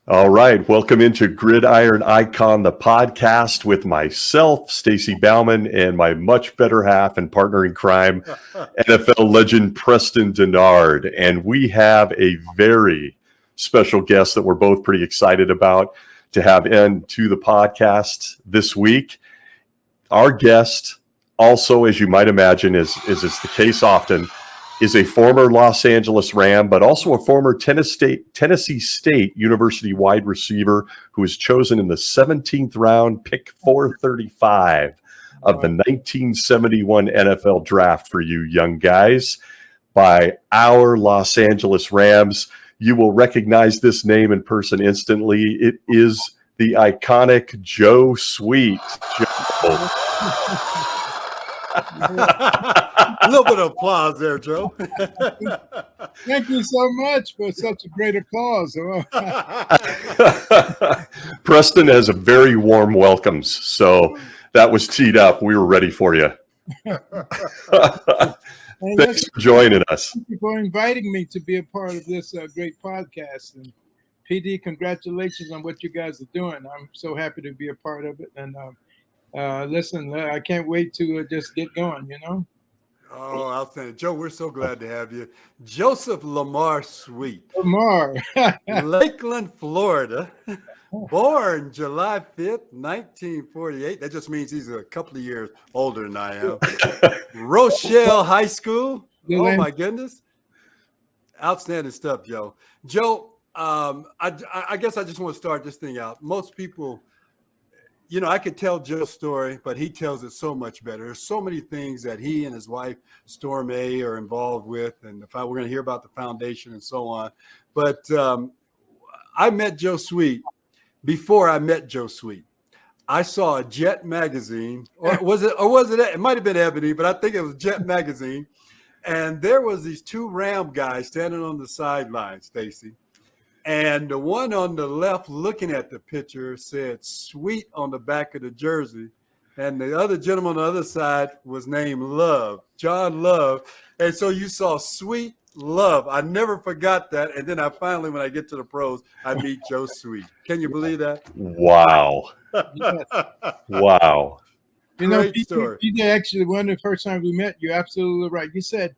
All right, welcome into Gridiron Icon, the podcast with myself, Stacy Bauman, and my much better half and partner in crime, NFL legend Preston Denard. And we have a very special guest that we're both pretty excited about to have into the podcast this week. Our guest, also, as you might imagine, is the case often, is a former Los Angeles Ram, but also a former Tennessee State University wide receiver who was chosen in the 17th round, pick 435 of the 1971 NFL draft for you young guys by our Los Angeles Rams. You will recognize this name in person instantly. It is the iconic Joe Sweet. Joe. A little bit of applause there, Joe. Thank you so much for such a great applause. Preston has a very warm welcomes, so that was teed up. We were ready for you. Thanks for joining us. Thank you for inviting me to be a part of this great podcast. And PD, congratulations on what you guys are doing. I'm so happy to be a part of it. And listen, I can't wait to just get going, you know? Oh, outstanding. Joe, we're so glad to have you. Joseph Lamar Sweet. Lamar. Lakeland, Florida. Born July 5th, 1948. That just means he's a couple of years older than I am. Rochelle High School. Oh, my goodness. Outstanding stuff, Joe. Joe, I guess I just want to start this thing out. Most people, you know, I could tell Joe's story, but he tells it so much better. There's so many things that he and his wife, Storm A, are involved with. And we're going to hear about the foundation and so on. But I met Joe Sweet before I met Joe Sweet. I saw a Jet magazine, or was it? It might have been Ebony, but I think it was Jet magazine. And there was these two Ram guys standing on the sideline, Stacy. And the one on the left looking at the picture said Sweet on the back of the jersey. And the other gentleman on the other side was named Love, John Love. And so you saw Sweet, Love. I never forgot that. And then I finally, when I get to the pros, I meet Joe Sweet. Can you believe that? Wow. Yes. Wow. You know, Great story. you actually, one of the first times we met, you're absolutely right. You said,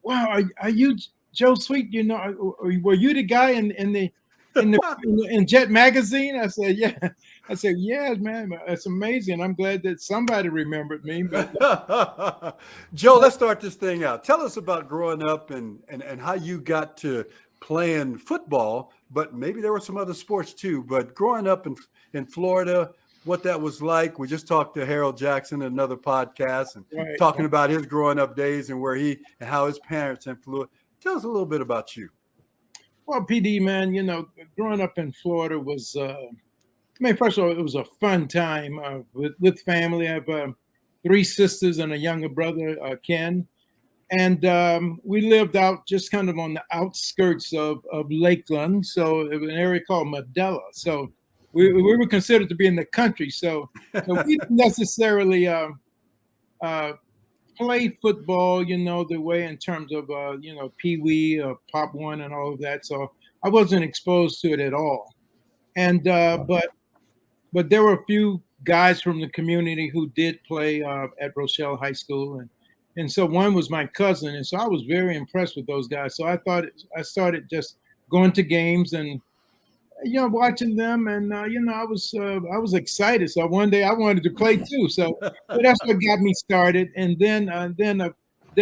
wow, are you Joe Sweet? You know, were you the guy in Jet magazine? I said, yeah. I said, yeah, man, it's amazing. I'm glad that somebody remembered me. But Joe, let's start this thing out. Tell us about growing up and how you got to playing football, but maybe there were some other sports too. But growing up in Florida, what that was like. We just talked to Harold Jackson in another podcast and talking about his growing up days and where he and how his parents influenced. Tell us a little bit about you. Well, PD, man, you know, growing up in Florida was, first of all, it was a fun time with family. I have 3 sisters and a younger brother, Ken. And we lived out just kind of on the outskirts of Lakeland. So it was an area called Medela. So we were considered to be in the country. So we didn't necessarily play football, you know, the way in terms of, Pee Wee, Pop One and all of that. So I wasn't exposed to it at all. And but there were a few guys from the community who did play at Rochelle High School. And so one was my cousin. And so I was very impressed with those guys. So I started just going to games and, you know, watching them, and I was excited. So one day I wanted to play too. So that's what got me started. And then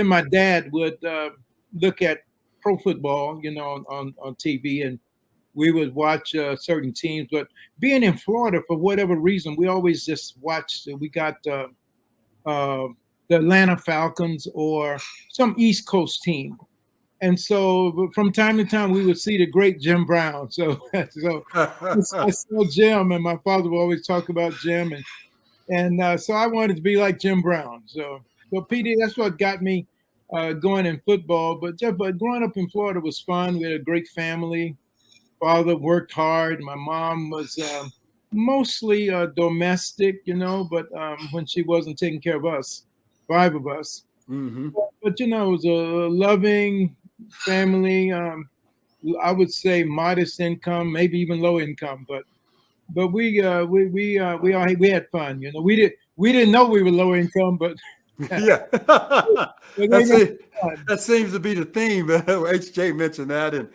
my dad would look at pro football, you know, on TV, and we would watch certain teams. But being in Florida, for whatever reason, we always just watched. We got the Atlanta Falcons or some East Coast team. And so from time to time, we would see the great Jim Brown. So I saw Jim, and my father would always talk about Jim. And so I wanted to be like Jim Brown. So PD, that's what got me going in football. But growing up in Florida was fun. We had a great family. Father worked hard. My mom was mostly domestic, you know, but when she wasn't taking care of us, 5 of us. Mm-hmm. But, you know, it was a loving family. I would say modest income, maybe even low income, but we had fun. You know, we didn't know we were low income, but Yeah. but they That's were it. fun. That seems to be the theme. HJ mentioned that. And,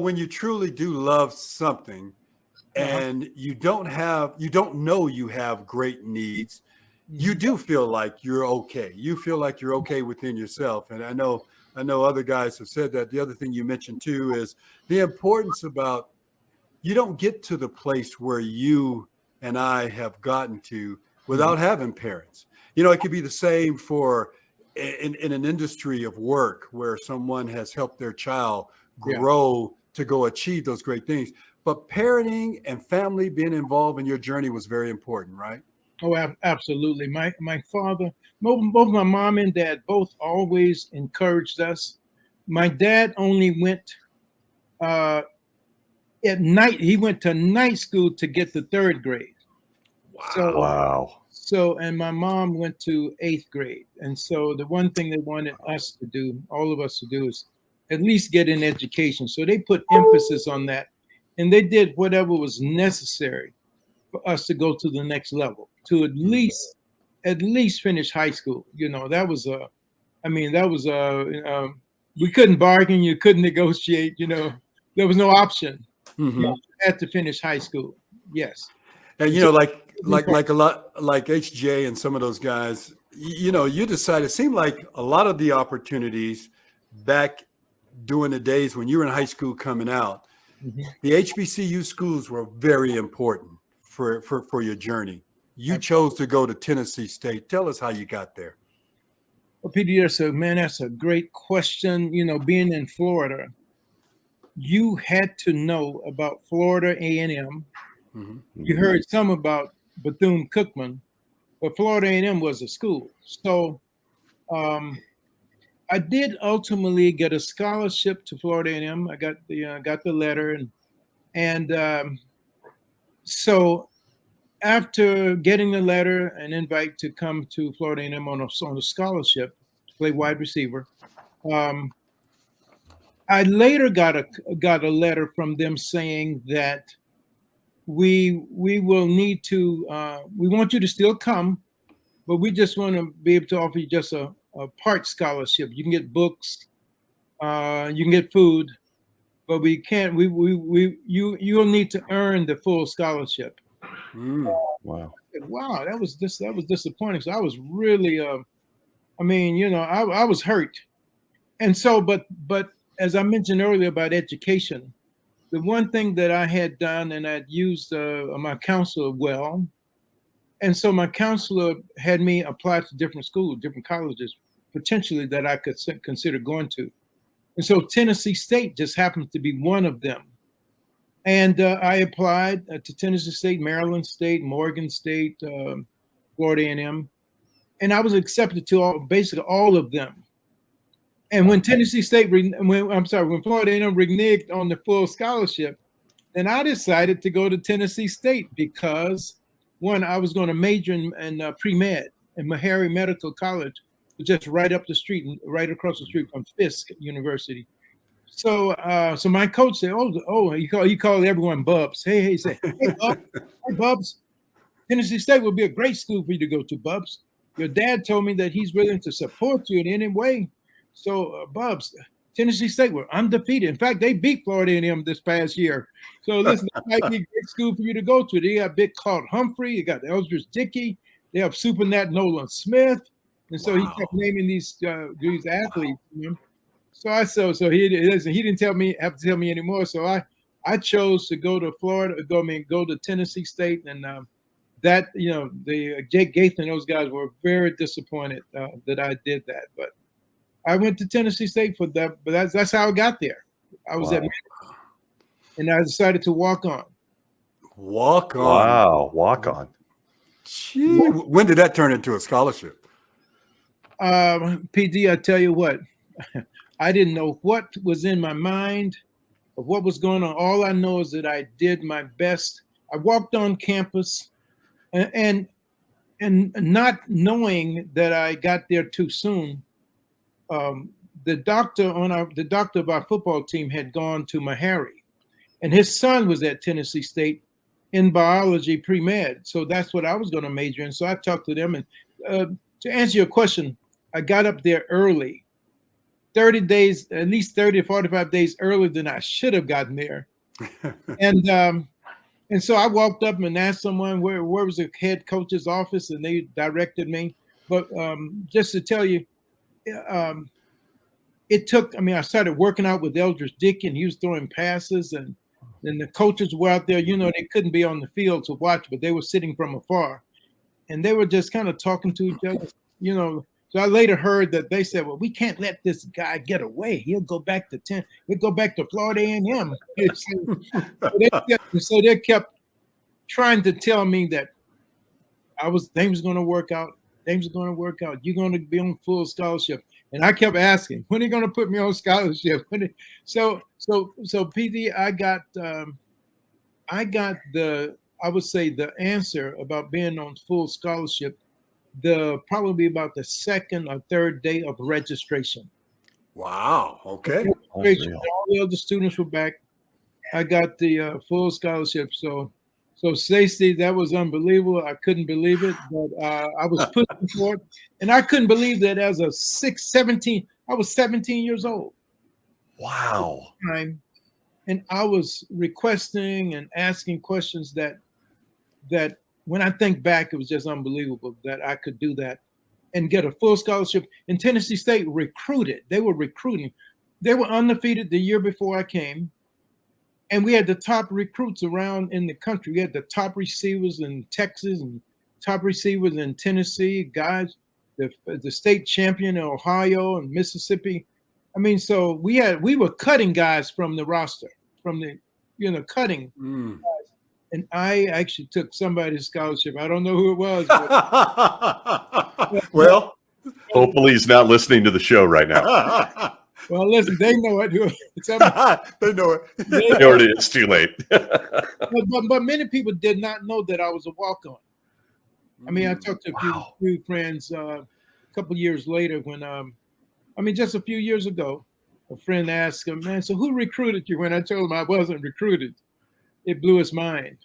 when you truly do love something Uh-huh. and you don't know you have great needs, you Mhm. do feel like you're okay. You feel like you're okay within yourself. And I know other guys have said that. The other thing you mentioned too is the importance about you don't get to the place where you and I have gotten to Mhm. without having parents. It could be the same for in an industry of work where someone has helped their child Yeah. grow to go achieve those great things. But parenting and family being involved in your journey was very important, right? Oh, absolutely. My father, both my mom and dad, both always encouraged us. My dad only went uh, at night. He went to night school to get to third grade. So Wow. Wow. and my mom went to eighth grade. And so the one thing they wanted us to do, all of us to do, is at least get an education. So they put emphasis on that, and they did whatever was necessary for us to go to the next level, to Mhm. at least finish high school. You know, that was I mean, that was we couldn't bargain, you couldn't negotiate. You know, there was no option. You Mhm. had to finish high school. Yes. And And so like a lot like HJ and some of those guys, you decided it seemed like a lot of the opportunities back during the days when you were in high school coming out, Mhm. the HBCU schools were very important for your journey. You chose to go to Tennessee State. Tell us how you got there. Well, PD, that's a great question. You know, being in Florida, you had to know about Florida A&M. Hmm. You Mhm. heard some about Bethune-Cookman, but Florida A&M was a school. So um, I did ultimately get a scholarship to Florida A&M. I got the letter, and so after getting the letter and invite to come to Florida A&M on a scholarship to play wide receiver, um, I later got a letter from them saying that we will need to we want you to still come, but we just want to be able to offer you just a part scholarship. You can get books, you can get food, but we can't. You'll need to earn the full scholarship. Mm. Wow. Wow, that was disappointing. So I was really, I mean, you know, I was hurt, and so, but as I mentioned earlier about education, the one thing that I had done, and I'd used my counselor well, and so my counselor had me apply to different schools, different colleges, potentially that I could consider going to. And so Tennessee State just happens to be one of them. And I applied to Tennessee State, Maryland State, Morgan State, Florida A&M, and I was accepted to basically all of them. And when Tennessee State, when Florida A&M reneged on the full scholarship, then I decided to go to Tennessee State because one, I was going to major in pre-med in Meharry Medical College, just right up the street, right across the street from Fisk University. So, so my coach said, "Oh, he called everyone Bubs. He said, hey Bubs, Tennessee State would be a great school for you to go to, Bubs. Your dad told me that he's willing to support you in any way. So, Bubs, Tennessee State were undefeated. In fact, they beat Florida A&M this past year. So, listen, it might be a great school for you to go to. They got Big Claude Humphrey. You got Eldridge Dickey. They have Super Nat Nolan Smith. And so he kept Wow. naming these athletes. You know? So he didn't have to tell me anymore. So I chose to go to Florida. Go to Tennessee State, and that the Jake Gaither and those guys were very disappointed that I did that. But I went to Tennessee State for that. But that's how I got there. I was at Wow. and I decided to walk on. Walk on. Wow. Walk on. Gee, when did that turn into a scholarship? PD, I tell you what, I didn't know what was in my mind of what was going on. All I know is that I did my best. I walked on campus, and not knowing that I got there too soon, um, the doctor of our football team had gone to Meharry, and his son was at Tennessee State in biology pre-med. So that's what I was going to major in. So I talked to them, and to answer your question, I got up there early, 30 days, at least 30 or 45 days earlier than I should have gotten there. And so I walked up and asked someone where was the head coach's office, and they directed me. But just to tell you, it took, I mean, I started working out with Eldridge Dickey, and he was throwing passes, and then the coaches were out there, you know, they couldn't be on the field to watch, but they were sitting from afar. And they were just kind of talking to each other, you know. So I later heard that they said, well, we can't let this guy get away. He'll go back to Florida A&M. So they kept trying to tell me that things were going to work out. Things are going to work out. You're going to be on full scholarship. And I kept asking, when are you going to put me on scholarship? So PD, I would say the answer about being on full scholarship, probably about the second or third day of registration. Wow. Okay. All the other students were back. I got the full scholarship. So Stacey, that was unbelievable. I couldn't believe it, but I was pushing for it. And I couldn't believe that as I was 17 years old. Wow. And I was requesting and asking questions that when I think back, it was just unbelievable that I could do that and get a full scholarship. And Tennessee State recruited. They were recruiting. They were undefeated the year before I came. And we had the top recruits around in the country. We had the top receivers in Texas and top receivers in Tennessee, guys, the state champion in Ohio and Mississippi. I mean, so we were cutting guys from the roster, cutting guys. And I actually took somebody's scholarship. I don't know who it was. Well, hopefully he's not listening to the show right now. Well, listen, they know it. They know it. It's too late. but many people did not know that I was a walk-on. I mean, I talked to a few friends a couple years later when, just a few years ago, a friend asked him, man, so who recruited you? When I told him I wasn't recruited, it blew his mind.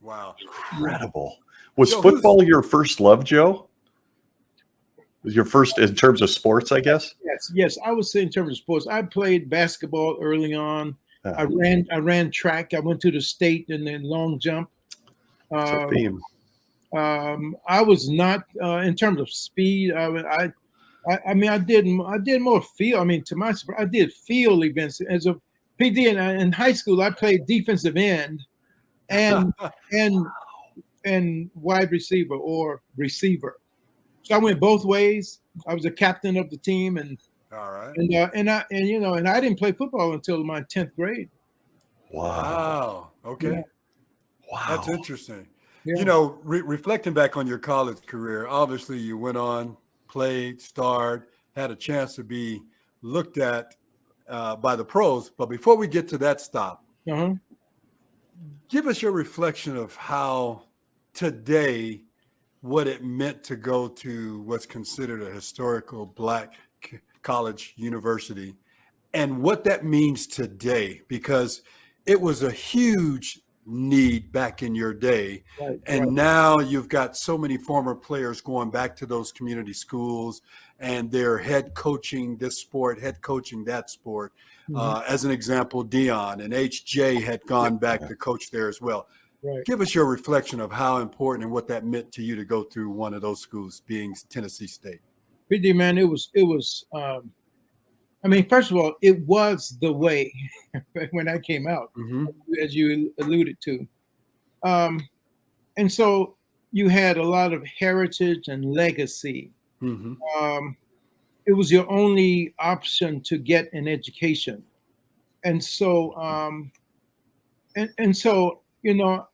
Wow. Incredible. Was football your first love, Joe? Was your first in terms of sports, I guess? Yes. I would say in terms of sports. I played basketball early on. I ran track. I went to the state and then long jump. Theme. I was not in terms of speed. I did more field. I mean, to my surprise, I did field events as a PD. In high school, I played defensive end and wide receiver or receiver. So I went both ways. I was a captain of the team, and all right. And I didn't play football until my 10th grade. Wow. Okay. Yeah. Wow. That's interesting. Yeah. You know, reflecting back on your college career, obviously you went on, played, starred, had a chance to be looked at by the pros. But before we get to that stop, give us your reflection of how today, what it meant to go to what's considered a historical Black college university and what that means today, because it was a huge need back in your day. Right, and now you've got so many former players going back to those community schools and they're head coaching this sport, head coaching that sport. As an example, Dion and HJ had gone back to coach there as well. Right. Give us your reflection of how important and what that meant to you to go through one of those schools, being Tennessee State. PD, man, it was. First of all, it was the way when I came out, as you alluded to, and so you had a lot of heritage and legacy. It was your only option to get an education, and so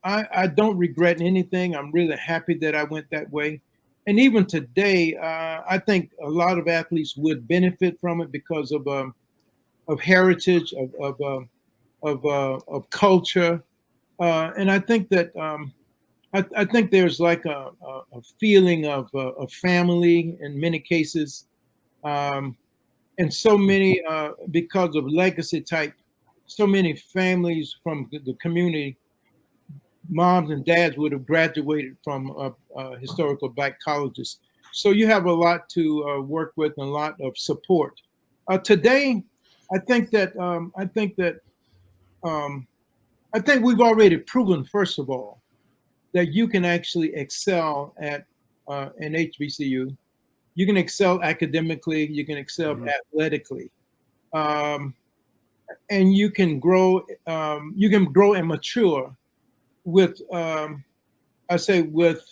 I don't regret anything. I'm really happy that I went that way. And even today, I think a lot of athletes would benefit from it because of heritage, of culture, and I think that I think there's like a feeling of family in many cases, and so many because of legacy type, so many families from the community, moms and dads would have graduated from historical Black colleges. So you have a lot to work with and a lot of support. Today, I think that I think we've already proven, first of all, that you can actually excel at an HBCU. You can excel academically. You can excel athletically, and you can grow. You can grow and mature with, I say, with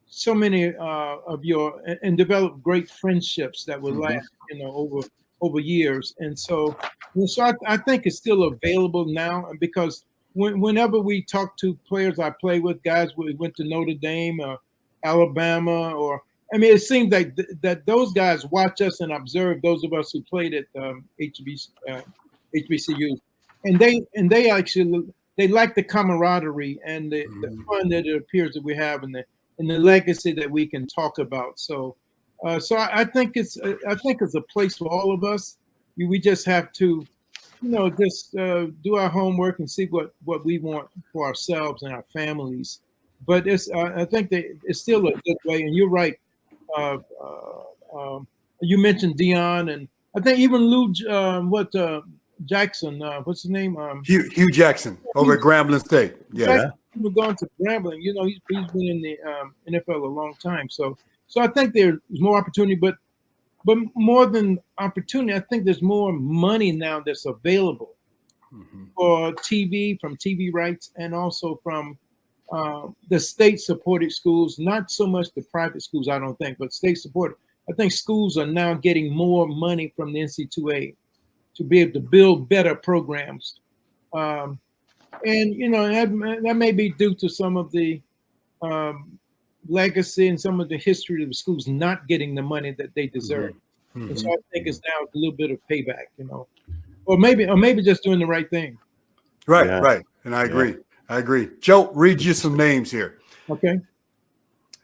so many of your and develop great friendships that will last, over years. And so I think it's still available now because whenever we talk to players I play with, guys who went to Notre Dame or Alabama, or I mean, it seems like that those guys watch us and observe those of us who played at HBCUs, and they actually they like the camaraderie and the fun that it appears that we have, and the legacy that we can talk about. So I think it's a place for all of us. We just have to, just do our homework and see what we want for ourselves and our families. But I think that it's still a good way. And you're right. You mentioned Dion, and I think even Lou, Jackson, what's his name? Hugh Jackson over at Grambling State. Yeah. We're going to Grambling. He's been in the NFL a long time. So I think there's more opportunity, but more than opportunity, I think there's more money now that's available for TV, from TV rights, and also from the state-supported schools. Not so much the private schools, I don't think, but state-supported. I think schools are now getting more money from the NC2A to be able to build better programs. And, that may be due to some of the legacy and some of the history of the schools not getting the money that they deserve. And so I think it's now a little bit of payback, or maybe just doing the right thing. Right. And I agree. Joe, read you some names here. Okay.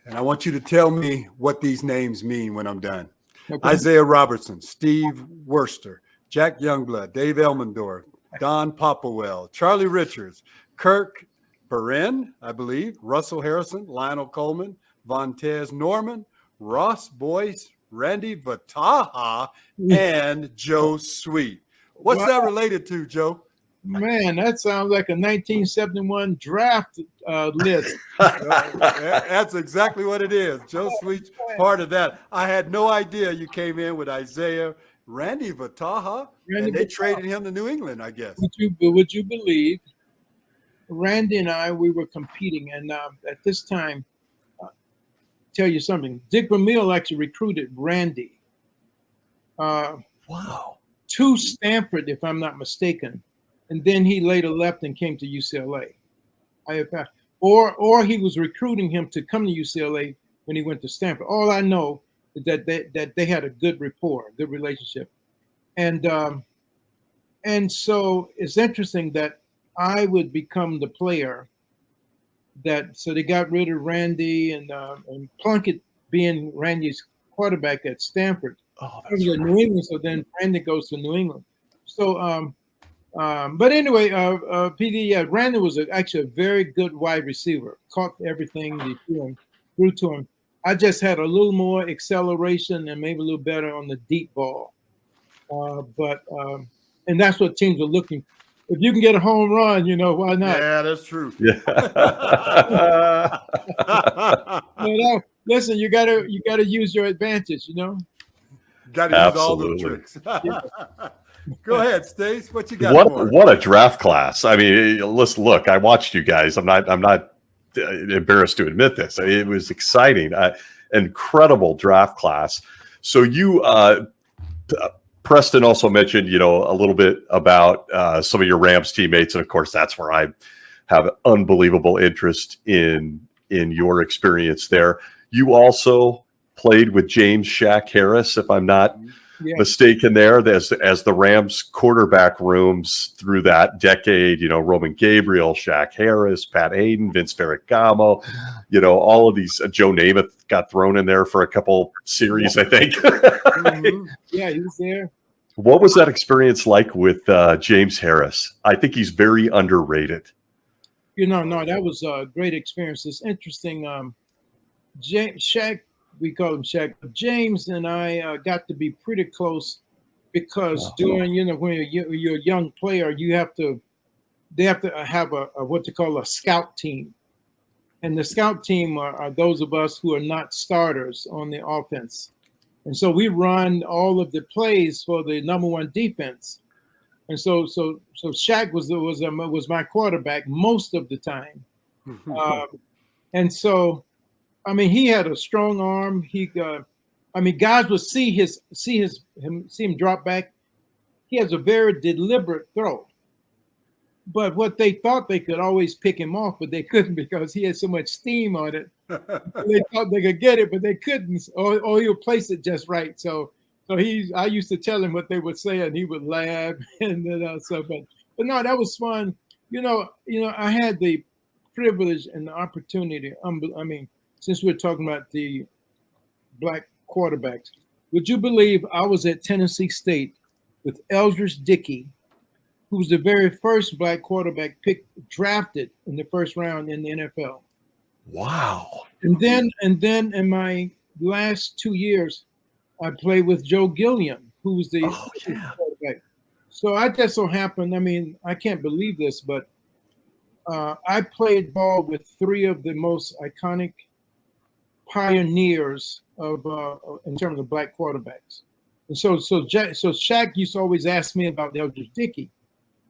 And I want you to tell me what these names mean when I'm done. Okay. Isaiah Robertson, Steve Worster, Jack Youngblood, Dave Elmendorf, Don Popplewell, Charlie Richards, Kirk Perrin, I believe, Russell Harrison, Lionel Coleman, Vontez Norman, Ross Boyce, Randy Vataha, and Joe Sweet. What's that related to, Joe? Man, that sounds like a 1971 draft list. That's exactly what it is. Joe Sweet's part of that. I had no idea you came in with Isaiah, Randy Vataha, and they traded him to New England, I guess. Would you believe, Randy and I, we were competing, and at this time, tell you something, Dick Vermeil actually recruited Randy. Wow. To Stanford, if I'm not mistaken. And then he later left and came to UCLA. Or he was recruiting him to come to UCLA when he went to Stanford. All I know is that they had a good rapport, good relationship. And so it's interesting that I would become the player so they got rid of Randy and Plunkett being Randy's quarterback at Stanford. Oh, that's right. New England. So then Randy goes to New England. So but anyway, PD, Randy was actually a very good wide receiver. Caught everything he threw to him. I just had a little more acceleration and maybe a little better on the deep ball. And that's what teams are looking. If you can get a home run, why not? Yeah, that's true. Yeah. Listen, you gotta use your advantage. Got to use all the tricks. Go ahead, Stace. What you got? What a draft class! I mean, let's look. I watched you guys. I'm not embarrassed to admit this. It was exciting. Incredible draft class. So you, Preston, also mentioned a little bit about some of your Rams teammates, and of course that's where I have unbelievable interest in your experience there. You also played with James Shaq Harris, if I'm not mistaken there, as the Rams quarterback rooms through that decade, Roman Gabriel, Shaq Harris, Pat Hayden, Vince Ferragamo, all of these. Joe Namath got thrown in there for a couple series, I think. Yeah, he was there. What was that experience like with James Harris? I think he's very underrated. No, that was a great experience. It's interesting. James, Shaq, we call him Shaq. James and I got to be pretty close because during, when you're a young player, they have to have a what you call a scout team. And the scout team are those of us who are not starters on the offense. And so we run all of the plays for the number one defense. And so Shaq was my quarterback most of the time. And so, I mean, he had a strong arm. Guys would see him drop back. He has a very deliberate throw. But what they thought they could always pick him off, but they couldn't because he had so much steam on it. They thought they could get it, but they couldn't, or he'll place it just right. So I used to tell him what they would say, and he would laugh and so. But no, that was fun. I had the privilege and the opportunity. Since we're talking about the black quarterbacks, would you believe I was at Tennessee State with Eldridge Dickey, who was the very first black quarterback drafted in the first round in the NFL. Wow. And then in my last 2 years, I played with Joe Gilliam, who was the quarterback. So I just so happened, I can't believe this, but I played ball with three of the most iconic pioneers of in terms of black quarterbacks. And so Shaq used to always ask me about Eldridge Dickey.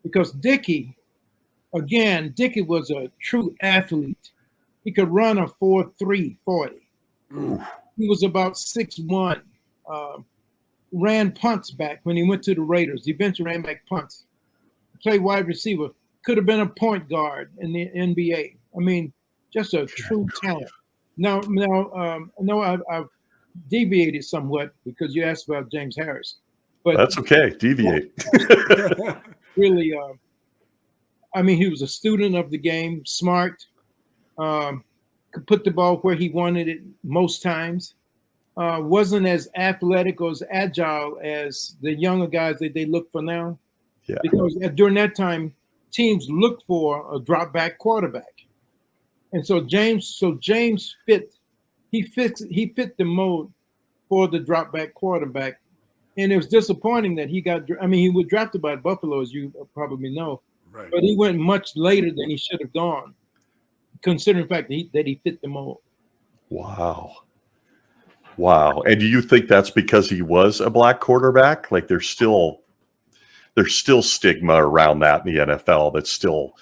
Because Dickey was a true athlete. He could run a 4.3 40. He was about 6'1". Ran punts back when he went to the Raiders. He eventually ran back punts. Played wide receiver. Could have been a point guard in the NBA. Just a true talent. Now, I've deviated somewhat because you asked about James Harris. But that's okay. Deviate. Really, he was a student of the game, smart, could put the ball where he wanted it most times, wasn't as athletic or as agile as the younger guys that they look for now. Yeah. Because during that time, teams looked for a drop back quarterback. And so James fit the mold for the drop back quarterback. And it was disappointing that he was drafted by Buffalo, as you probably know, right. But he went much later than he should have gone, considering the fact that he fit the mold. Wow. And do you think that's because he was a black quarterback? Like there's still stigma around that in the NFL that's still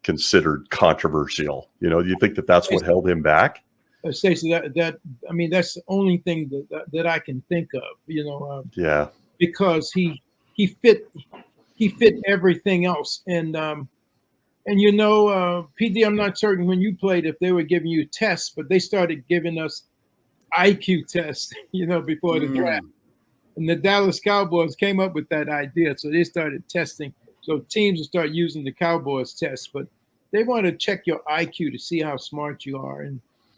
considered controversial. Do you think that's what held him back? Stacey, that's the only thing that I can think of, yeah, because he fit everything else. And PD, I'm not certain when you played if they were giving you tests, but they started giving us IQ tests, before the draft. And the Dallas Cowboys came up with that idea. So they started testing. So teams will start using the Cowboys test, but they want to check your IQ to see how smart you are.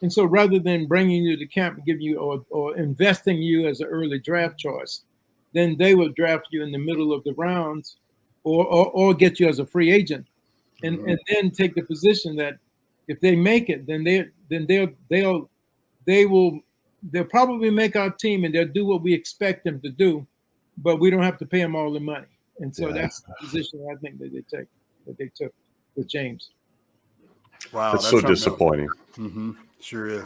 And so rather than bringing you to camp and give you or investing you as an early draft choice, then they will draft you in the middle of the rounds or get you as a free agent. And then take the position that if they make it, then they'll probably make our team and they'll do what we expect them to do, but we don't have to pay them all the money. And so that's the position I think that they took with James. Wow, that's so disappointing. Sure is.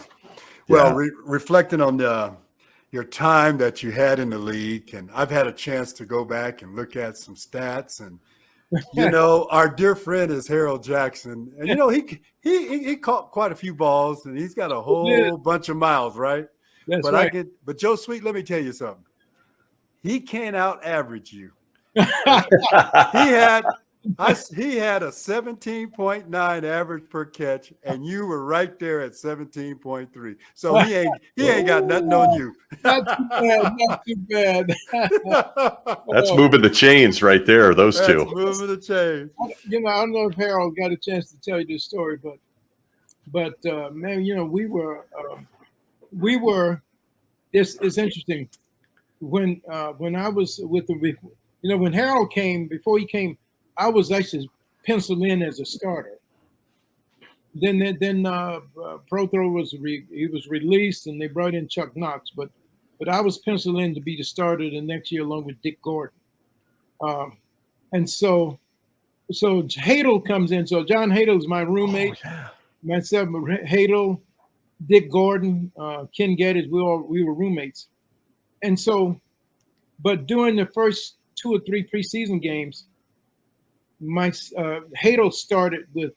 Well, reflecting on your time that you had in the league, and I've had a chance to go back and look at some stats, and our dear friend is Harold Jackson, and he caught quite a few balls, and he's got a whole bunch of miles, right? That's right. But Joe Sweet, let me tell you something. He can't out average you. He had a 17.9 average per catch, and you were right there at 17.3. So he ain't got nothing on you. Not too bad. That's moving the chains right there. Those two. Moving the chains. I don't know if Harold got a chance to tell you this story, but man, we were. It's interesting when I was with when Harold came, before he came, I was actually penciled in as a starter. Then Prothro was released, and they brought in Chuck Knox, but I was penciled in to be the starter the next year along with Dick Gordon. And so Hadel comes in. So John Hadel is my roommate. Oh, yeah. Myself, Hadel, Dick Gordon, Ken Geddes, we were roommates. And so, but during the first 2 or 3 preseason games, my Hadel started with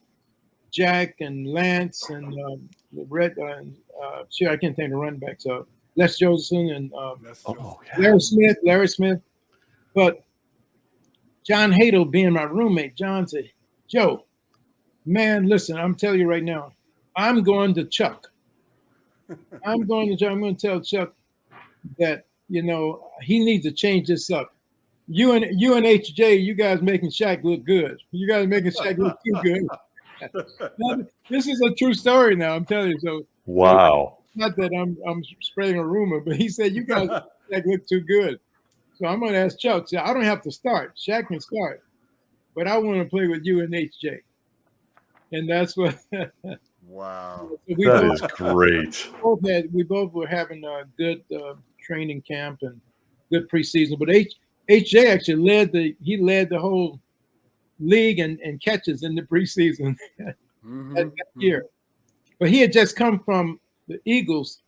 Jack and Lance and Red. Sure, I can't think of the running backs. Les Josephson and Yeah. Larry Smith. But John Hadel being my roommate, John said, "Joe, man, listen, I'm telling you right now, I'm going to Chuck. I'm going to tell Chuck that, he needs to change this up. You and HJ, you guys making Shaq look good. You guys making Shaq look too good." This is a true story now, I'm telling you. So Wow. not that I'm spreading a rumor, but he said, "You guys Shaq look too good." So I'm going to ask Chuck. So I don't have to start. Shaq can start, but I want to play with you and HJ. And that's what. Wow. That is great. We both were having a good training camp and good preseason. But HJ actually led the whole league and catches in the preseason that year. But he had just come from the Eagles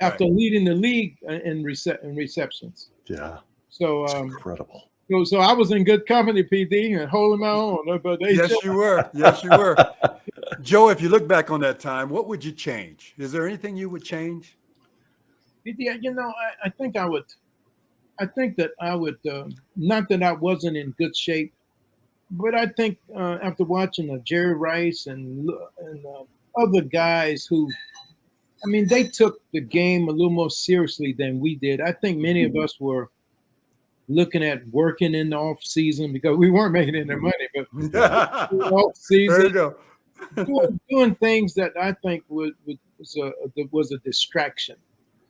after leading the league in receptions. Yeah. So incredible. So I was in good company, PD, and holding my own. But yes, you were. Yes, you were. Joe, if you look back on that time, what would you change? Is there anything you would change? Yeah, I think I would. I think that I would. Not that I wasn't in good shape, but I think after watching Jerry Rice and other guys who, they took the game a little more seriously than we did. I think many of us were looking at working in the off season because we weren't making any money, but off season. There you go. doing things that I think was a distraction,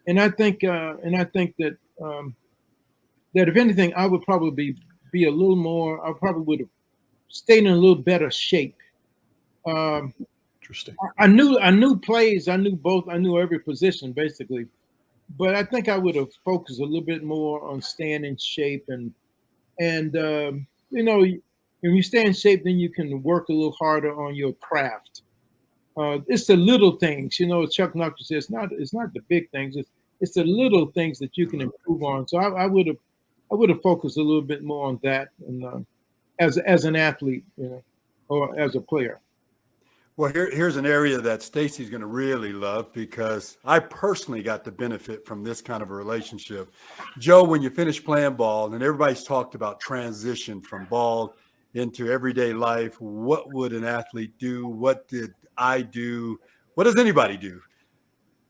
and I think that that if anything, I would probably be a little more. I probably would have stayed in a little better shape. Interesting. I knew plays. I knew both. I knew every position basically, but I think I would have focused a little bit more on staying in shape and when you stay in shape, then you can work a little harder on your craft. It's the little things, Chuck Knox says, it's not the big things. It's the little things that you can improve on. So I would have focused a little bit more on that, and as an athlete, or as a player. Well, here's an area that Stacy's going to really love because I personally got the benefit from this kind of a relationship. Joe, when you finish playing ball, and everybody's talked about transition from ball into everyday life, what would an athlete do? What did I do? What does anybody do?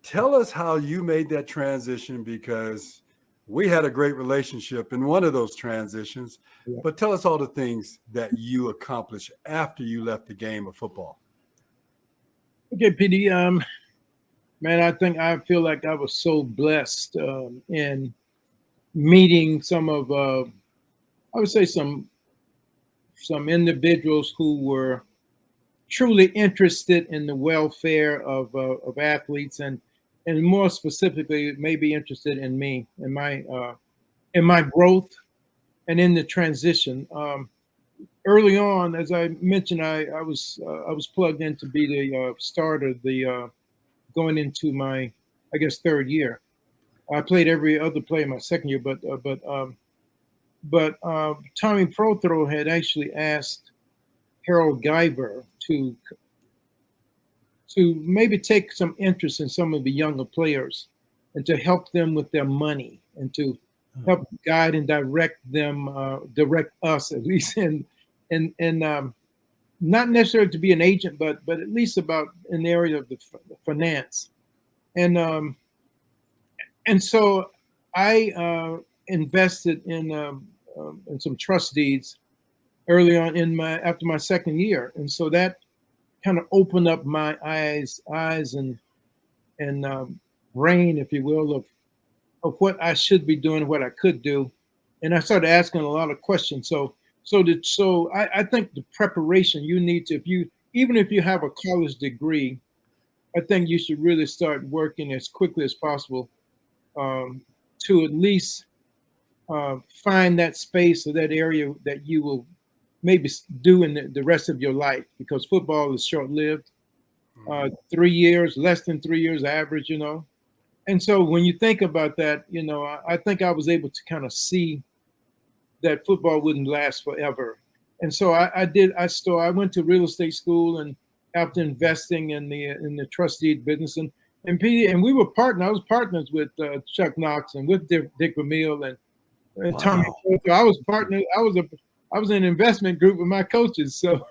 Tell us how you made that transition, because we had a great relationship in one of those transitions. Yeah. But tell us all the things that you accomplished after you left the game of football. Okay, PD. Man, I feel like I was so blessed in meeting some of, I would say some individuals who were truly interested in the welfare of athletes, and more specifically, maybe interested in me, in my growth, and in the transition. Early on, as I mentioned, I was plugged in to be the starter, going into my, I guess, third year. I played every other play in my second year, but Tommy Prothro had actually asked Harold Guyver to maybe take some interest in some of the younger players and to help them with their money and to help guide and direct them, direct us at least and not necessarily to be an agent, but at least about an area of the finance. And so I invested in some trust deeds early on after my second year, and so that kind of opened up my eyes and brain, if you will, of what I should be doing, what I could do, and I started asking a lot of questions. So I think the preparation you need to, even if you have a college degree, I think you should really start working as quickly as possible um, to at least find that space or that area that you will maybe do in the rest of your life, because football is short-lived. 3 years, less than 3 years average, And so when you think about that, I think I was able to kind of see that football wouldn't last forever. And so I went to real estate school, and after investing in the trustee business, and we were partners. I was partners with Chuck Knox and with Dick Vermeil and Tommy. Wow. So I was partner. I was in an investment group with my coaches. So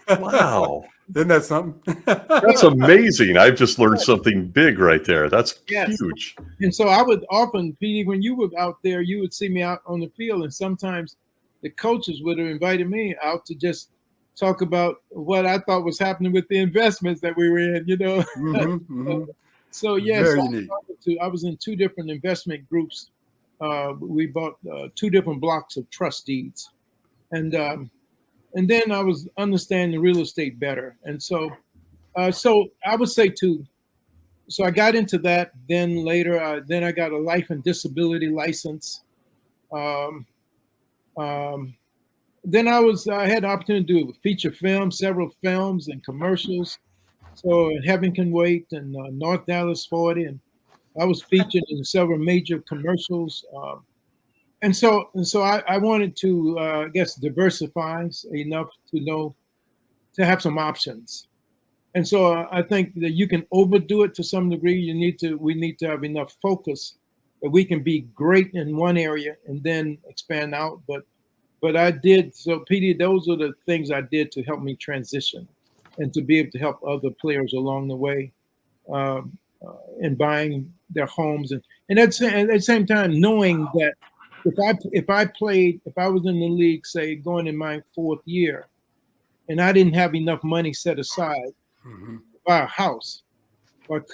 Wow. Isn't that something? That's amazing. I've just learned something big right there. That's Yes. huge. And so I would often, Petey, when you were out there, you would see me out on the field, and sometimes the coaches would have invited me out to just talk about what I thought was happening with the investments that we were in, So yes, Very neat. I was in two different investment groups. We bought two different blocks of trust deeds, and then I was understanding real estate better, and so I would say too. So I got into that. Then later, then I got a life and disability license. Um, um, then I had the opportunity to do feature films, several films and commercials. So Heaven Can Wait and North Dallas 40, and I was featured in several major commercials. And so I wanted to, I guess, diversify enough to have some options. And so I think that you can overdo it to some degree. We need to have enough focus that we can be great in one area and then expand out. But I did. So Petey, those are the things I did to help me transition and to be able to help other players along the way in buying their homes. And at the same time, knowing that if I was in the league, say going in my fourth year, and I didn't have enough money set aside to buy a house, or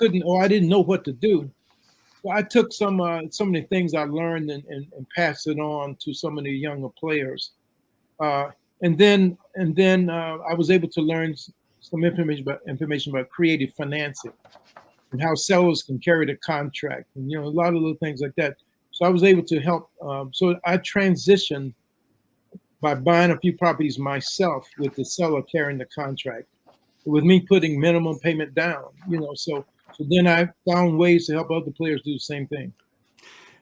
I didn't know what to do. So I took some of the things I learned and passed it on to some of the younger players. And then I was able to learn some information about creative financing and how sellers can carry the contract, and a lot of little things like that. So I was able to help. So I transitioned by buying a few properties myself, with the seller carrying the contract, with me putting minimum payment down. So then I found ways to help other players do the same thing.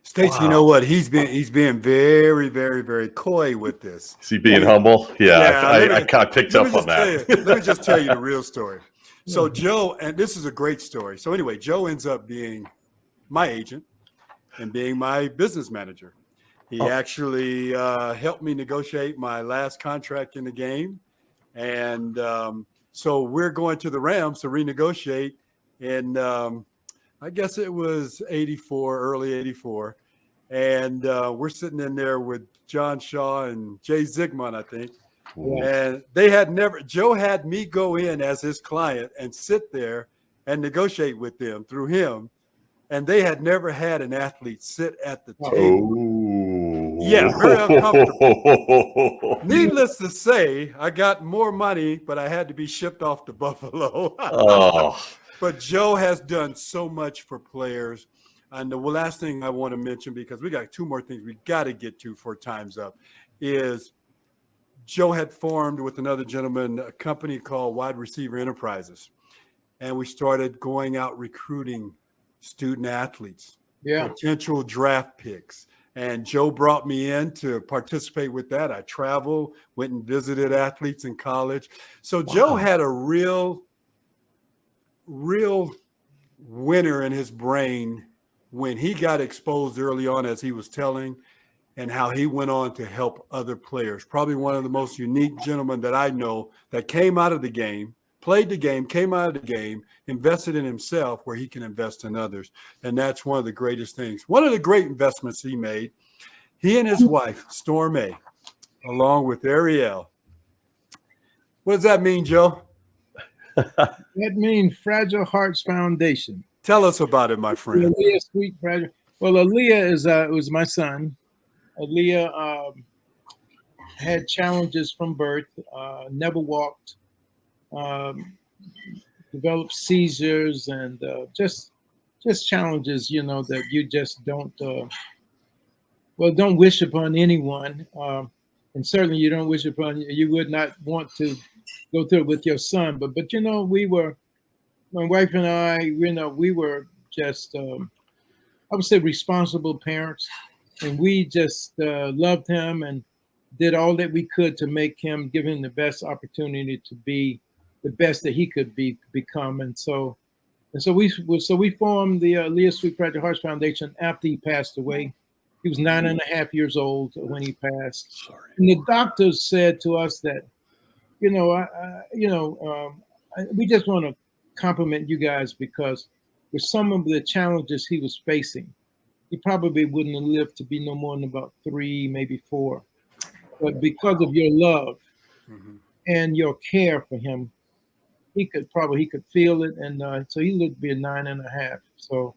States, Wow. You know what? He's being very, very, very coy with this. Is he being humble? Yeah, I kind of picked let up me on just that. let me just tell you the real story. So Joe, and this is a great story. So anyway, Joe ends up being my agent and being my business manager. He actually helped me negotiate my last contract in the game. And so we're going to the Rams to renegotiate. And I guess it was 84, early 84. And we're sitting in there with John Shaw and Jay Zygmunt, I think. And Joe had me go in as his client and sit there and negotiate with them through him. And they had never had an athlete sit at the table. Oh. Yeah, very uncomfortable. Needless to say, I got more money, but I had to be shipped off to Buffalo. Oh. But Joe has done so much for players. And the last thing I want to mention, because we got two more things we got to get to for time's up, is Joe had formed with another gentleman a company called Wide Receiver Enterprises. And we started going out recruiting student athletes, potential draft picks. And Joe brought me in to participate with that. I traveled, went and visited athletes in college. So Joe had a real winner in his brain when he got exposed early on, as he was telling, and how he went on to help other players. Probably one of the most unique gentlemen that I know that came out of the game, played the game, came out of the game, invested in himself where he can invest in others. And that's one of the greatest things. One of the great investments he made, he and his wife, Storm A, along with Ariel. What does that mean, Joe? That means Fragile Hearts Foundation. Tell us about it, my friend. Aliah, sweet fragile. Well, Aliah was my son. Aliah had challenges from birth, never walked, um, developed seizures, and just challenges, that you just don't wish upon anyone, and certainly you don't wish upon. You would not want to go through it with your son, but we were, my wife and I, we were just, I would say, responsible parents, and we just loved him and did all that we could to give him the best opportunity to be the best that he could become. And so we formed the Aliah Sweet Fragile Hearts Foundation after he passed away. He was 9.5 years old when he passed. Sorry. And the doctors said to us that, we just want to compliment you guys, because with some of the challenges he was facing, he probably wouldn't have lived to be no more than about 3, maybe 4. But because of your love and your care for him, he could feel it, and so he lived to be a 9.5. So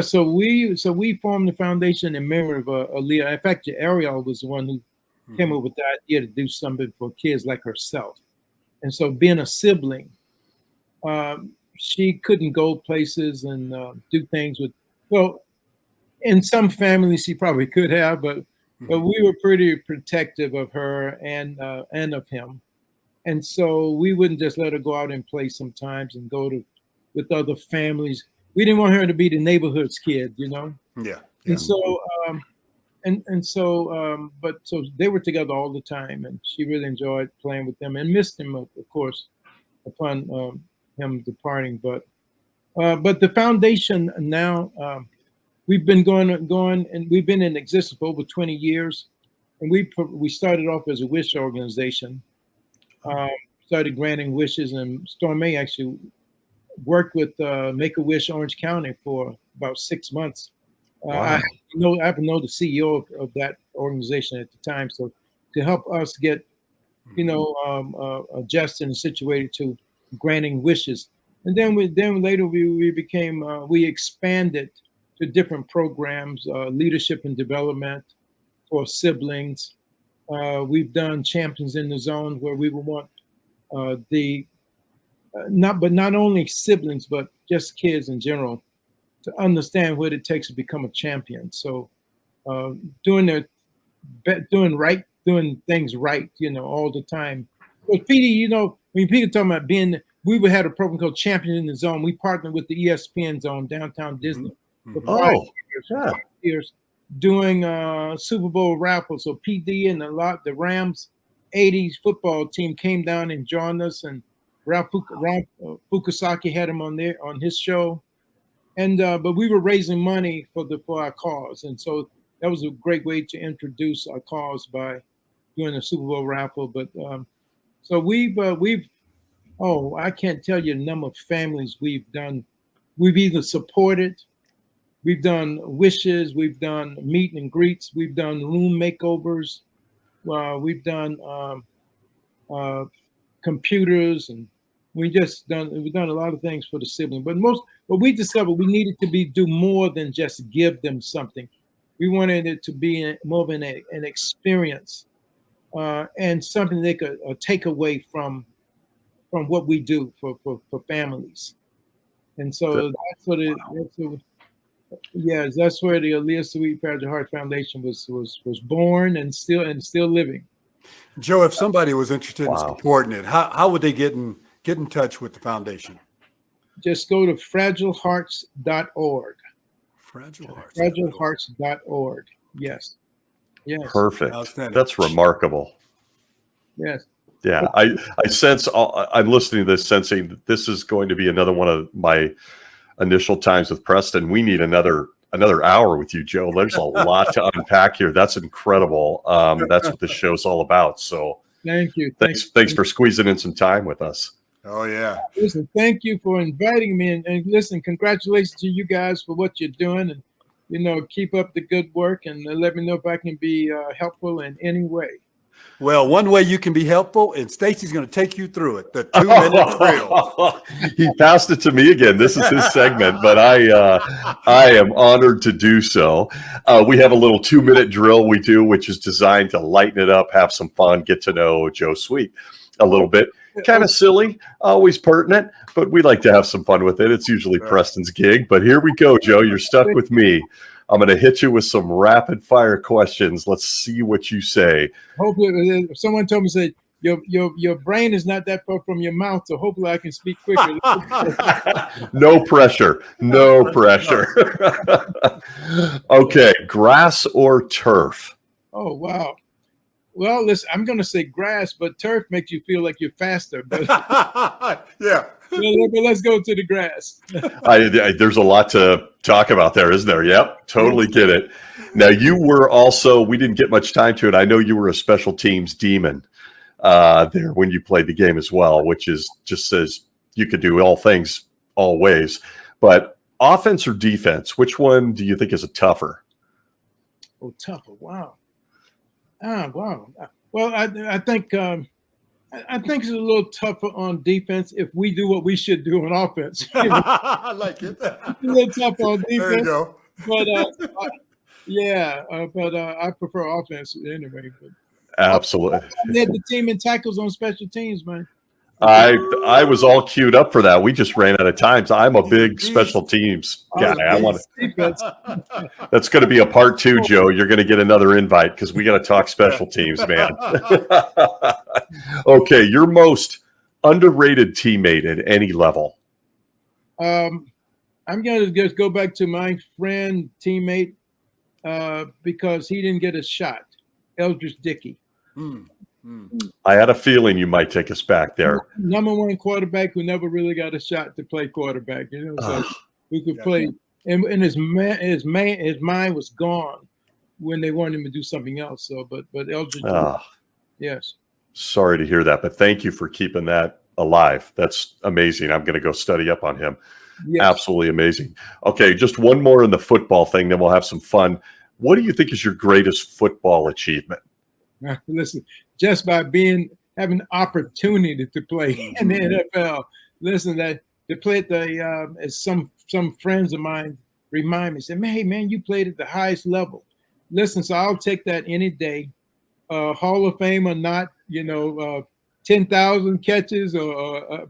so we formed the foundation in memory of Aliah. In fact, Ariel was the one who came up with the idea to do something for kids like herself. And so, being a sibling, she couldn't go places and do things with. Well, in some families, she probably could have, but we were pretty protective of her and of him. And so we wouldn't just let her go out and play sometimes and go with other families. We didn't want her to be the neighborhood's kid, Yeah. And so, so they were together all the time, and she really enjoyed playing with them and missed him, of course, upon him departing. But the foundation now, we've been going, and we've been in existence for over 20 years, and we started off as a wish organization. Started granting wishes, and Storm May actually worked with Make-A-Wish Orange County for about 6 months. Wow. I happen to know the CEO of that organization at the time, so to help us get, adjusted and situated to granting wishes. And then later we expanded to different programs, leadership and development for siblings. We've done Champions in the Zone, where we would want not only siblings, but just kids in general, to understand what it takes to become a champion. So doing things right, all the time. But Petey, when Peter talking about we would have a program called Champion in the Zone. We partnered with the ESPN Zone, downtown Disney, for 5 years, doing Super Bowl raffles. So PD and the Rams 80s football team came down and joined us, and Ralph Fukusaki had him on his show, and but we were raising money for our cause, and so that was a great way to introduce our cause by doing a Super Bowl raffle. But so we've I can't tell you the number of families we've done. We've either supported, we've done wishes, we've done meet and greets, we've done room makeovers, we've done computers, and we've done a lot of things for the sibling. But we discovered we needed to do more than just give them something. We wanted it to be more of an experience, and something they could take away from what we do for families. And so that's where the Aliah Sweet Fragile Heart Foundation was born and still living. Joe, if somebody was interested in supporting it, how would they get in touch with the foundation? Just go to fragilehearts.org. Fragilehearts.org. Yes. Perfect. That's remarkable. Yes. Yeah, I sense, I'm listening to this, sensing that this is going to be another one of my initial times with Preston. We need another hour with you, Joe. There's a lot to unpack here. That's incredible. That's what this show's all about. So thank you. Thanks for squeezing in some time with us. Oh yeah. Listen, thank you for inviting me, and listen, congratulations to you guys for what you're doing, and keep up the good work, and let me know if I can be helpful in any way. Well, one way you can be helpful, and Stacy's going to take you through it. The 2-minute drill. He passed it to me again. This is his segment, but I am honored to do so. We have a little 2-minute drill we do, which is designed to lighten it up, have some fun, get to know Joe Sweet a little bit. Kind of silly, always pertinent, but we like to have some fun with it. It's usually Preston's gig, but here we go, Joe. You're stuck with me. I'm going to hit you with some rapid fire questions. Let's see what you say. Hopefully, someone told me, say, your brain is not that far from your mouth, so hopefully I can speak quicker. No pressure. No pressure. Okay, grass or turf? Oh, wow. Well, listen, I'm going to say grass, but turf makes you feel like you're faster. But Yeah. but let's go to the grass. There's a lot to talk about there, isn't there? Yep, totally get it. Now, you were also, we didn't get much time to it. I know you were a special teams demon there when you played the game as well, which is just says you could do all things, all ways. But offense or defense, which one do you think is a tougher? Oh, tougher. Wow. Wow. Well, I think it's a little tougher on defense if we do what we should do on offense. I like it. A little tougher on defense. There you go. But I prefer offense anyway. But Absolutely. I led the team in tackles on special teams, man. I was all queued up for that. We just ran out of time. So I'm a big special teams guy. I want to. That's going to be a part 2, Joe. You're going to get another invite because we got to talk special teams, man. Okay, your most underrated teammate at any level. I'm going to just go back to my friend, teammate, because he didn't get a shot. Eldridge Dickey. I had a feeling you might take us back there. Number 1 quarterback who never really got a shot to play quarterback. So who could play, and his mind was gone when they wanted him to do something else. So, but Eldridge, yes. Sorry to hear that, but thank you for keeping that alive. That's amazing. I'm going to go study up on him. Yes. Absolutely amazing. Okay, just one more in the football thing, then we'll have some fun. What do you think is your greatest football achievement? Listen, just by having the opportunity to play in the NFL. Listen, that to play at the as some friends of mine remind me, say, "Man, hey man, you played at the highest level." Listen, so I'll take that any day. Hall of Fame or not, 10,000 catches or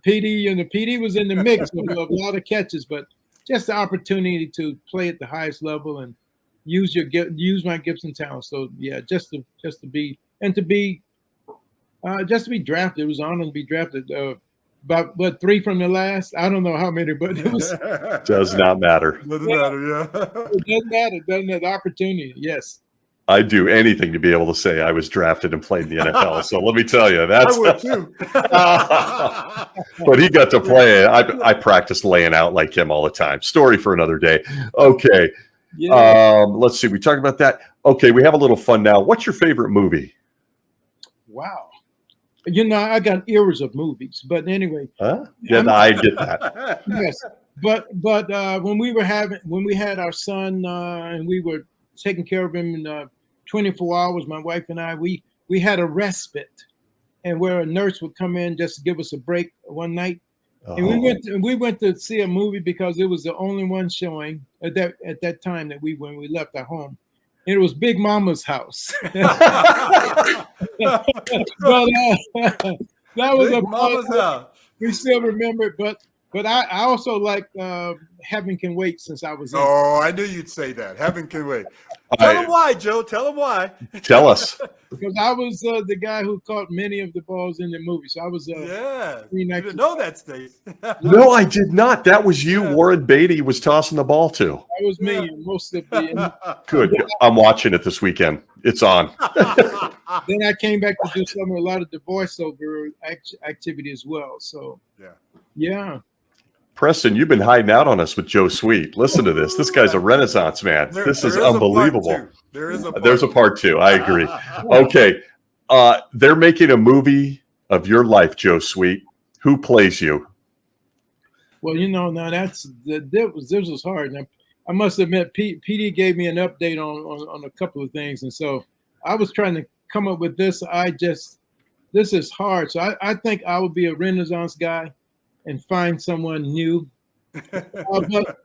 PD. PD was in the mix of a lot of catches, but just the opportunity to play at the highest level and use my gifts and talents. So yeah, just to be drafted. It was an honor to be drafted. About 3 from the last. I don't know how many, but it was. Does not matter. Doesn't matter. Yeah. It doesn't matter. Doesn't have the opportunity. Yes. I'd do anything to be able to say I was drafted and played in the NFL. So let me tell you, that's. I would too. But he got to play. I practiced laying out like him all the time. Story for another day. Okay. Yeah. Let's see. We talked about that. Okay, we have a little fun now. What's your favorite movie? Wow. I got eras of movies, but anyway. Huh? Yeah, I get that. Yes, but when we had our son and we were taking care of him in 24 hours, my wife and I, we had a respite, and where a nurse would come in just to give us a break one night. And we went to see a movie because it was the only one showing at that time when we left our home. And it was Big Mama's House. But that was Big Mama's House. We still remember it, but I also like Heaven Can Wait since I was in. Oh, I knew you'd say that. Heaven Can Wait. Tell them why, Joe. Tell them why. Tell us. Because I was the guy who caught many of the balls in the movie. So I was you didn't know that, Steve. No, I did not. That was you. Warren Beatty was tossing the ball to. That was me. Most of the good. I'm watching it this weekend. It's on. Then I came back to do a lot of the voiceover activity as well. So yeah. Preston, you've been hiding out on us with Joe Sweet. Listen to this. This guy's a renaissance man. This is unbelievable. There's a part 2. I agree. Okay. They're making a movie of your life, Joe Sweet. Who plays you? Well, now this was hard. Now, I must admit, PD gave me an update on a couple of things. And so I was trying to come up with this. This is hard. So I think I would be a Renaissance guy and find someone new. But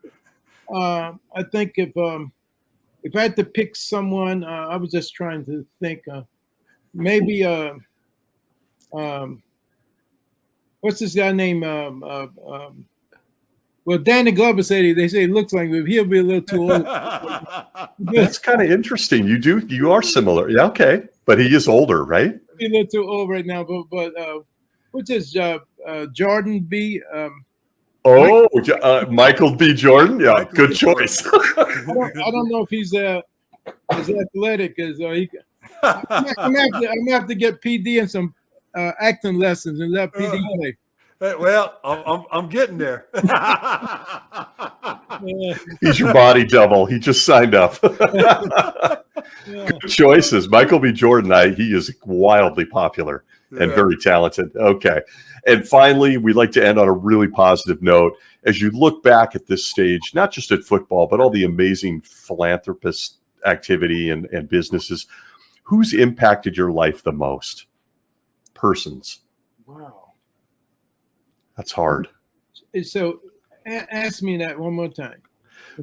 I think if I had to pick someone, I was just trying to think. Maybe what's this guy named? Well, Danny Glover said they say he looks like him. He'll be a little too old. That's kind of interesting. You are similar. Yeah, okay. But he is older, right? He's a little too old right now. But what's his Jordan B? Michael B. Jordan. Yeah, good choice. I don't know if he's as athletic as he. I'm gonna have to get PD and some acting lessons and let PD play. Well, I'm getting there. He's your body double. He just signed up. Good choices. Michael B. Jordan, he is wildly popular and very talented. Okay. And finally, we'd like to end on a really positive note. As you look back at this stage, not just at football, but all the amazing philanthropist activity and businesses, who's impacted your life the most? Persons. Wow. That's hard. So ask me that one more time.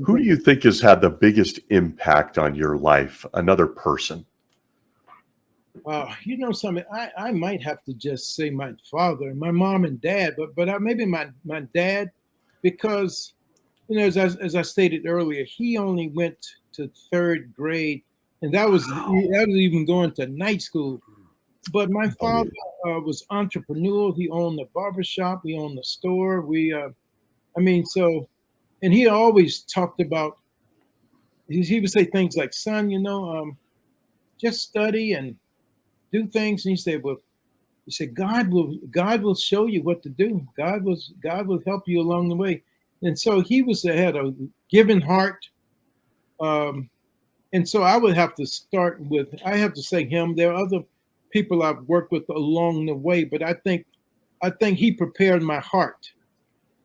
Who do you think has had the biggest impact on your life? Another person. Wow, you know something? I might have to just say my father, my mom and dad, but maybe my dad, because as I stated earlier, he only went to 3rd grade, and that was even going to night school. But my father was entrepreneurial. He owned the barbershop. He owned the store. And he always talked about, he would say things like, son, just study and do things. And he said, God will show you what to do. God will help you along the way. And so he had a giving heart. And so I would have to start with, I have to say him. There are other people I've worked with along the way, but I think he prepared my heart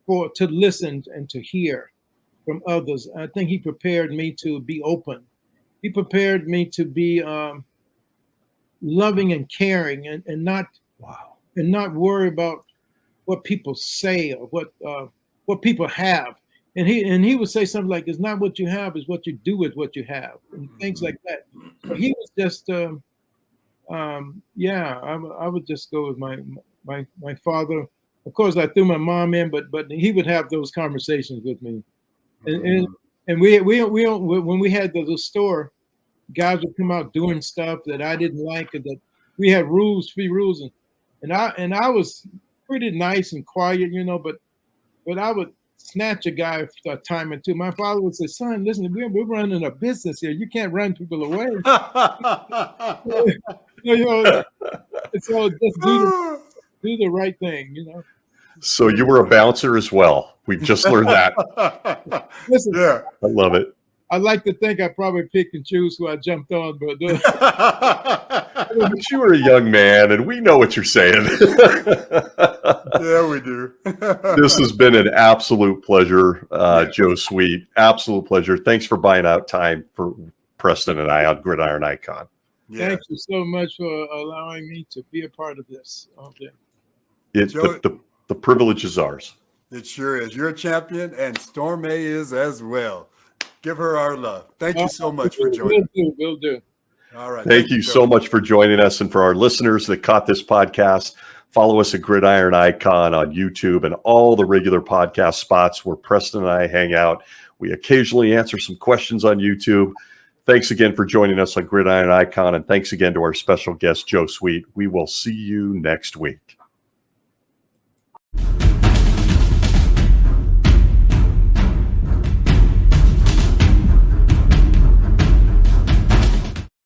to listen and to hear from others. I think he prepared me to be open. He prepared me to be loving and caring and not worry about what people say or what people have. And he would say something like, "It's not what you have, it's what you do with what you have," and things like that. So he was just I would just go with my father. Of course, I threw my mom in, but he would have those conversations with me. And we when we had the store, guys would come out doing stuff that I didn't like, and that we had free rules, and I was pretty nice and quiet, but I would snatch a guy a time or two. My father would say, "Son, listen, we're running a business here. You can't run people away." So just do the right thing, So you were a bouncer as well. We've just learned that. Listen, Yeah. I love it. I like to think I probably pick and choose who I jumped on, but But you were a young man, and we know what you're saying. Yeah, we do. This has been an absolute pleasure, Joe Sweet. Absolute pleasure. Thanks for buying out time for Preston and I on Gridiron Icon. Yeah. Thank you so much for allowing me to be a part of this. Okay. The privilege is ours. It sure is. You're a champion, and Storm A is as well. Give her our love. Thank you so much for joining. Will do. All right. Thank you so much for joining us. And for our listeners that caught this podcast, follow us at Gridiron Icon on YouTube and all the regular podcast spots where Preston and I hang out. We occasionally answer some questions on YouTube. Thanks again for joining us on Gridiron Icon. And thanks again to our special guest, Joe Sweet. We will see you next week.